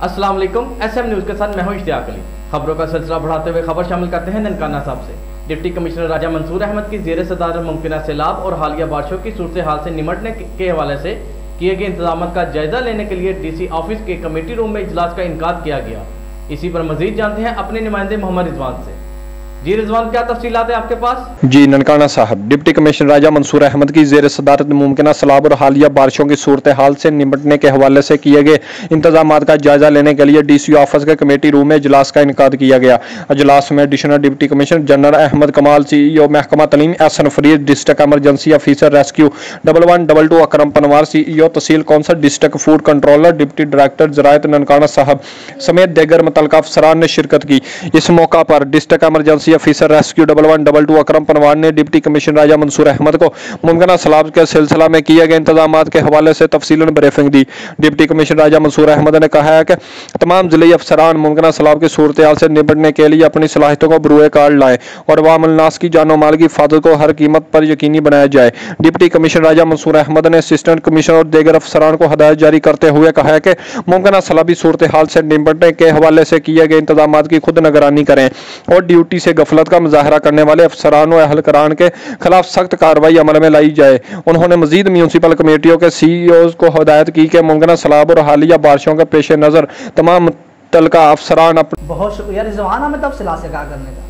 अस्सलाम वालेकुम, SM news के साथ मैं हूं इश्तियाक अली। खबरों का सिलसिला बढ़ाते हुए खबर शामिल करते हैं ननकाना साहब से। डिप्टी कमिश्नर राजा मंसूर अहमद की ज़ेर सदारत मुमकिन सैलाब और हालिया बारिशों की सूरत हाल से निमटने के हवाले से किए गए इंतजाम का जायजा लेने के लिए DC ऑफिस के कमेटी रूम में इजलास का इनकाद किया गया। इसी पर मजीद जानते हैं अपने नुमाइंदे मोहम्मद रिजवान से। जी रिजवान, क्या तफसीलात है आपके पास? जी ननकाना साहब, डिप्टी कमिश्नर राजा मंसूर अहमद की ज़ेर सदारत मुमकिन सैलाब और हालिया बारिशों की सूरत हाल से निपटने के हवाले से किए गए इंतजाम का जायजा लेने के लिए DC ऑफिस के कमेटी रूम में इजलास का इनकाद किया गया। इजलास में additional deputy commissioner general Ahmad Kamal, CEO महकमा तलीम SN Farid, district emergency officer rescue 1112 Akram Panwar, CEO तहसील council, district food controller, deputy director ज़राअत ननकाना साहब समेत दीगर मुतल्लिक़ा अफसरान ने शिरकत की। इस मौका पर district emergency officer rescue 1112 Akram Panwar ने डिप्टी कमिश्नर राजा मंसूर अहमद को मुमकिन सैलाब के सिलसिला में किए गए इंतजाम के हवाले से तफसीलन ब्रीफिंग दी। डिप्टी कमिश्नर राजा मंसूर अहमद ने कहा है कि तमाम जिले अफसरान मुमकिन सैलाब की सूरत हाल से निपटने के लिए अपनी सलाहियतों को बरूए कार लाएं और अवामुल नास की जानो माल की हिफाजत को हर कीमत पर यकीनी बनाया जाए। डिप्टी कमिश्नर राजा मंसूर अहमद ने असिस्टेंट कमिश्नर और दीगर अफसरान को हदायत जारी करते हुए कहा है कि मुमकिन सैलाबी सूरत हाल से निपटने के हवाले से किए गए इंतजाम की खुद निगरानी करें और ड्यूटी से गफलत का मुजाहरा करने वाले अफसरान और अहलकारान के खिलाफ सख्त कार्रवाई अमल में लाई जाए। उन्होंने मजीद म्यूनसिपल कमेटियों के CEOs को हदायत की कि मुमकिन सैलाब और हालिया बारिशों के पेश नज़र तमाम मुतल्लिक़ा अफसरान बहुत शुक्रिया रिजवान हमें तफसीलात से कहा करने का।